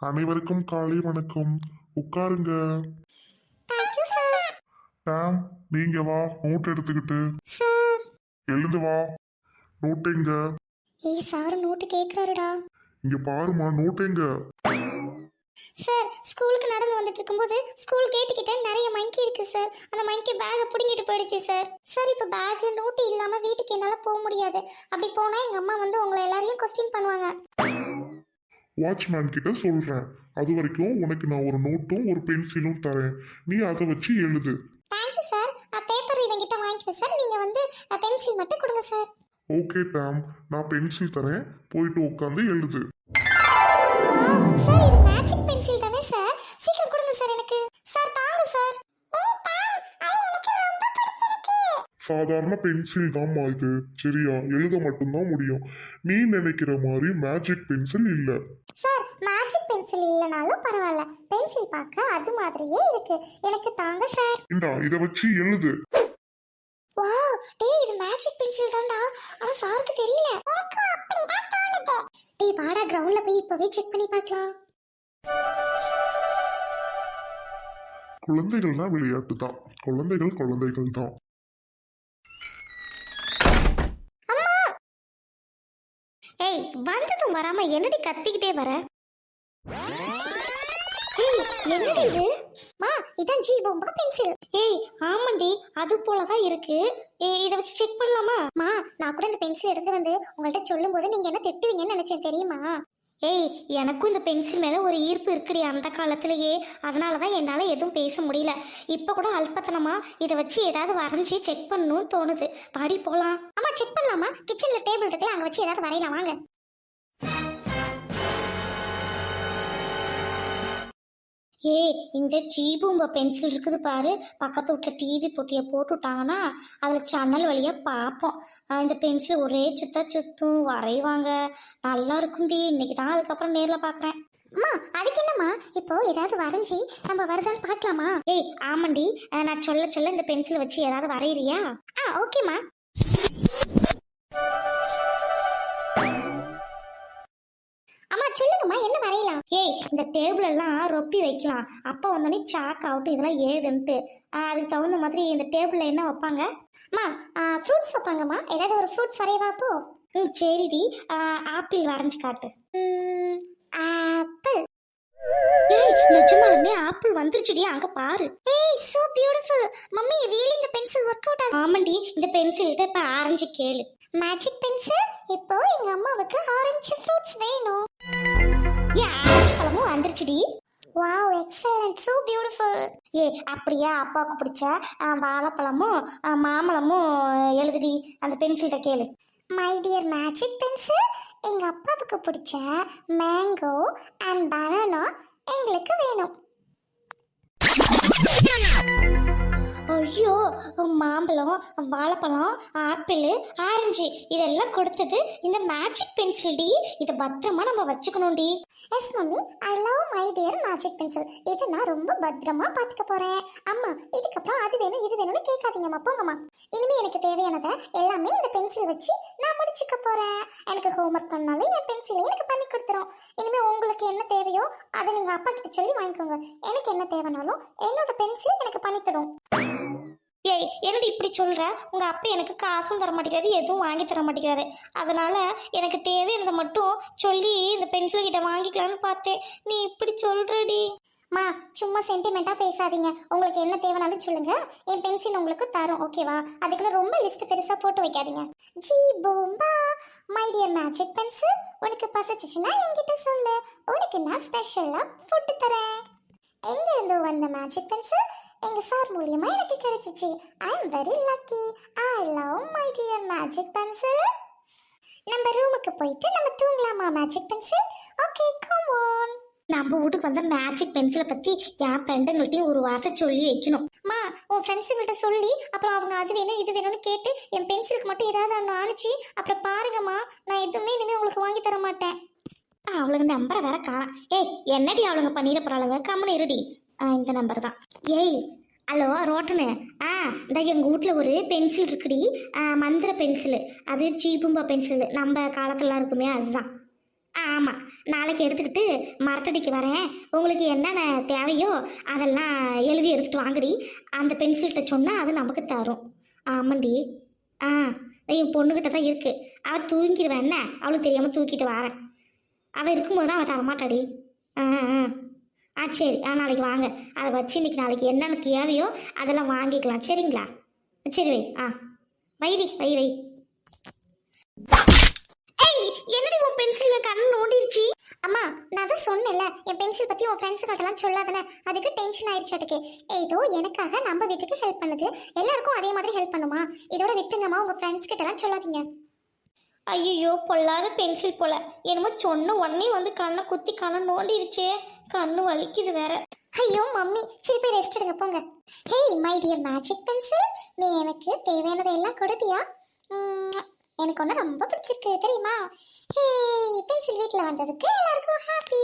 அனைவருக்கும் காலை வணக்கம். உட்காருங்க. Thank you sir. டாம், நீங்க வா. நோட் எடுத்துக்கிட்டு சார். எழுந்து வா. நோட் எங்க? ஏய் சார், நோட்டு கேட்குறாருடா. இங்க பாருமா, நோட் எங்க? சார், ஸ்கூலுக்கு நடந்து வந்துட்டு இருக்கும்போது ஸ்கூல் கேட்டுக்கிட்ட நிறைய மங்கி இருக்கு சார். அந்த மங்கி பேக்கை பிடிங்கிட்டு போயிடுச்சு சார். சார், இப்போ பேக்ல நோட்டு இல்லாம வீட்டுக்கு என்னால போக முடியாது. அப்படி போனா எங்க அம்மா வந்து உங்களை எல்லாரையும் கொஸ்டின் பண்ணுவாங்க. வாட்ச்மேன் கிட்ட சொல்றேன். அது வரைக்கும் உனக்கு நான் ஒரு நோட்டும் ஒரு பென்சிலும் தரேன். நீ அதை வச்சு எழுது. Thank you sir. பேப்பர் இவங்கிட்ட வாங்கிக்கிறேன் சார். நீங்க வந்து பென்சில் மட்டும் கொடுங்க சார். ஓகே டாம், நான் பென்சில் தரேன். போயிட்டு உட்காந்து எழுது. சார், இது மேஜிக் பென்சில் தானே சார்? சீக்கிரம் கொடுங்க சார் எனக்கு. சார் தாங்க சார். சாதாரண பென்சில் தான்மா இது. சரியா? எழுத மட்டும்தான் முடியும். நீ நினைக்கிற மாதிரி மேஜிக் பென்சில் இல்ல. சார், மேஜிக் பென்சில் இல்லனாலும் பரவாயில்ல. பென்சில் பார்க்க அது மாதிரியே இருக்கு. எனக்கு தாங்க சார். இந்தா, இதை வச்சு எழுது. வாவ், டேய் இது மேஜிக் பென்சில் தான்டா. ஆனா சாருக்கு தெரியல. எனக்கு அப்படிதான் தோணுது. டேய் வாடா, கிரவுண்ட்ல போய் இப்பவே செக் பண்ணி பார்க்கலாம். குழந்தைகள்னா விளையாட்டு தான். குழந்தைகள் குழந்தைகள் தான். ஏய், வந்ததும் வராம என்னடி கத்திக்கிட்டே வர? ஏய், என்னடி இது? மா, இதான் ஜி பொம்மை பென்சில். ஏய், ஆமாண்டி, அது போலதான் இருக்கு. இதை வச்சு செக் பண்ணலாமா? மா, நான் கூட இந்த பென்சில் எடுத்து வந்து உங்கள்கிட்ட சொல்லும் போது நீங்க என்ன திட்டுவீங்கன்னு நினைச்சேன் தெரியுமா? ஏய், எனக்கும் இந்த பென்சில் மேல ஒரு ஈர்ப்பு இருக்குடி அந்த காலத்திலேயே. அதனாலதான் என்னால எதுவும் பேச முடியல. இப்ப கூட அல்பத்தனமா இதை வச்சு ஏதாவது வரைஞ்சி செக் பண்ணணும்னு தோணுது. பாடி போலாம். ஆமா, செக் பண்ணலாமா? கிச்சன்ல டேபிள் இருக்குல்ல, அங்க வச்சு ஏதாவது வரையலாம் வாங்க. ஏய், இந்த ஜீபூம்ப பென்சில் இருக்குது பாரு. பக்கத்து வீட்டில் டிவி போட்டியை போட்டுவிட்டாங்கன்னா அதில் சேனல் வழியாக பார்ப்போம். இந்த பென்சில் ஒரே சுத்தும் வரைவாங்க. நல்லா இருக்கும்டி. இன்னைக்கு தான் அதுக்கப்புறம் நேரில் பார்க்குறேன். அம்மா, அதுக்கு என்னம்மா? இப்போ ஏதாவது வரைஞ்சி நம்ம வருதான்னு பார்க்கலாமா? ஏய் ஆமாண்டி, நான் சொல்ல இந்த பென்சிலை வச்சு ஏதாவது வரைகிறியா? ஓகேம்மா. அம்மா சொல்லுங்கம்மா, என்ன வரையலாம்? ஏய், இந்த டேபிள் எல்லாம் ரொப்பி வைக்கலாம். அப்போ வந்தோடனே சாக் ஆகட்டும் இதெல்லாம் ஏதுன்ட்டு. அதுக்கு தகுந்த மாதிரி இந்த டேபிளில் என்ன வைப்பாங்க? அம்மா, ஃப்ரூட்ஸ் வைப்பாங்கம்மா. ஏதாவது ஒரு ஃப்ரூட்ஸ் வரையவா அப்போ? சரிடி. ஆப்பிள் வரைஞ்சி காட்டு. ஆப்பிள். ஏய், நிஜமாலுமே ஆப்பிள் வந்துருச்சுடி, அங்க பாரு. ஏய், சோ பியூட்டிஃபுல். மம்மி, ரியலி இந்த பென்சில் ஒர்க் அவுட் ஆகுது. ஆமாண்டி, இந்த பென்சில்கிட்ட இப்ப ஆரஞ்சு கேளு. மேஜிக் பென்சில், இப்போ எங்க அம்மாவுக்கு ஆரஞ்சு ஃப்ரூட்ஸ் வேணும். ஆரஞ்சு பழமும் வந்துருச்சுடி. Wow, excellent, so beautiful. ஏய், அப்படியே அப்பாவுக்கு பிடிச்ச வாழைப்பழமும் மாம்பழமும் எழுதுடி அந்த பென்சில்கிட்ட கேளு. மை டியர் மேஜிக் பென்சில், எங்க அப்பாவுக்கு பிடிச்ச மேங்கோ அண்ட் பனானா எங்களுக்கு வேணும். ஐயோ, மாம்பழம், வாழைப்பழம், ஆப்பிள், ஆரஞ்சு இதெல்லாம் கொடுத்தது இந்த மேஜிக் பென்சில் டி. இதை பத்திரமா நம்ம வச்சுக்கணும்டி. Yes mummy, I love my dear magic pencil. இதை நான் ரொம்ப பத்திரமா பார்த்துக்க போறேன். அம்மா, இதுக்கப்புறம் அது வேணும் இது வேணும்னு கேட்காதீங்கம்மா, போங்கம்மா. இனிமே எனக்கு தேவையானதை எல்லாமே இந்த பென்சில் வச்சு நான் முடிச்சுக்க போறேன். எனக்கு ஹோம்ஒர்க் பண்ணாலும் என் பென்சிலே எனக்கு பண்ணி கொடுத்துரும். இனிமே உங்களுக்கு என்ன தேவையோ அதை நீங்க அப்பா கிட்ட சொல்லி வாங்கிக்கோங்க. எனக்கு என்ன தேவைனாலும் என்னோட பென்சில் எனக்கு பண்ணித்தரும். ஏய், என்னடி இப்படி சொல்ற? உங்க அப்பா எனக்கு காசும் தர மாட்டேங்கிறாரு, எதுவும் வாங்கி தர மாட்டேங்கிறாரு. அதனால எனக்கு தேவையானதை மட்டும் சொல்லி இந்த பென்சில் கிட்ட வாங்கிக்கலான்னு பார்த்தேன். நீ இப்படி சொல்றடி. மா, சும்மா சென்டிமெண்டா பேசாதீங்க. உங்களுக்கு என்ன தேவைனாலும் சொல்லுங்க, என் பென்சில் உங்களுக்கு தரும். ஓகேவா? அதுக்குள்ள ரொம்ப லிஸ்ட் பெருசா போட்டு வைக்காதீங்க. ஜி Boomba, my dear magic pencil, உனக்கு பசிச்சுச்சுன்னா என்கிட்ட சொல்லு. உனக்கு நான் ஸ்பெஷலா ஃபுட் தரேன். எங்க இருந்து வந்த மேஜிக் பென்சில் எங்க சார் மூலியமா எனக்கு கிடைச்சிச்சு. I am very lucky. I love my dear magic pencil. நம்ம ரூமுக்கு போயிட்டு நம்ம தூங்கலாமா magic pencil? Okay, come on. நம்ம வீட்டுக்கு வந்த மேஜிக் பென்சிலை பத்தி என் ஃப்ரெண்டுங்கள்ட்டையும் ஒரு வார்த்தை சொல்லி வைக்கணும். மா, உன் ஃப்ரெண்ட்ஸுங்கள்ட்ட சொல்லி அப்புறம் அவங்க அது வேணும் இது வேணும்னு கேட்டு என் பென்சிலுக்கு மட்டும் ஏதாவது ஒன்று அனுப்பிச்சு அப்புறம் பாருங்கம்மா, நான் எதுவுமே இனிமேல் உங்களுக்கு வாங்கி தர மாட்டேன். அவளுங்க நம்பரை வேற காணாம். ஏய், என்னடி அவளுங்க பண்ணிட போறாளுங்க? கம்முன்னு இருடி. இந்த நம்பர் தான். ஏய், ஹலோ ரோட்டனு. இந்த எங்கள் வீட்டில் ஒரு பென்சில் இருக்குடி, மந்திர பென்சிலு. அது ஜீபும்பா பென்சிலு, நம்ம காலத்துலாம் இருக்குமே அதுதான். ஆமாம், நாளைக்கு எடுத்துக்கிட்டு மரத்தடிக்கு வரேன். உங்களுக்கு என்னென்ன தேவையோ அதெல்லாம் எழுதி எடுத்துகிட்டு வாங்கடி. அந்த பென்சில்கிட்ட சொன்னால் அது நமக்கு தரும். ஆமாண்டி. ஆ, என் பொண்ணுக்கிட்ட தான் இருக்குது. அவள் தூங்கிடுவேன் என்ன, அவளுக்கு தெரியாமல் தூக்கிட்டு வரேன். அவள் இருக்கும்போது தான் அவள் தரமாட்டாடி. ஆ ஆ ஆ சரி. நாளைக்கு வாங்க. அதை வச்சு இன்னைக்கு நாளைக்கு என்னென்ன தேவையோ அதெல்லாம் வாங்கிக்கலாம். சரிங்களா? சரி வை. வைடி, வை வை. ஏய், என்னடி உன் பென்சில் என் கண்ணு நோண்டிருச்சு? அம்மா, நான் தான் சொன்னேன்ல, என் பென்சில் பத்தி உன் ஃப்ரெண்ட்ஸ் கிட்டலாம் சொல்லாதானே, அதுக்கு டென்ஷன் ஆயிடுச்சாட்டுக்கு. ஏதோ எனக்காக நம்ம வீட்டுக்கு ஹெல்ப் பண்ணுது, எல்லாருக்கும் அதே மாதிரி ஹெல்ப் பண்ணுமா? இதோட விட்டுங்கம்மா, உங்க ஃப்ரெண்ட்ஸ் கிட்டலாம் சொல்லாதீங்க. ஐயோ, பொல்லாத பென்சில் போல. என்னமோ சொன்ன உடனே வந்து கண்ணை குத்தி கண்ணை நோண்டிருச்சே. கண்ணு வலிக்குது வேற. ஐயோ மம்மி, சரி போய் ரெஸ்ட் எடுங்க போங்க. Hey my dear magic pencil, நீ எனக்கு தேவையானதை எல்லாம் கொடுப்பியா? எனக்கு ஒன்று ரொம்ப பிடிச்சிருக்கு தெரியுமா? ஹே, பென்சில் வீட்டில் வந்ததுக்கு எல்லாருக்கும் ஹாப்பி.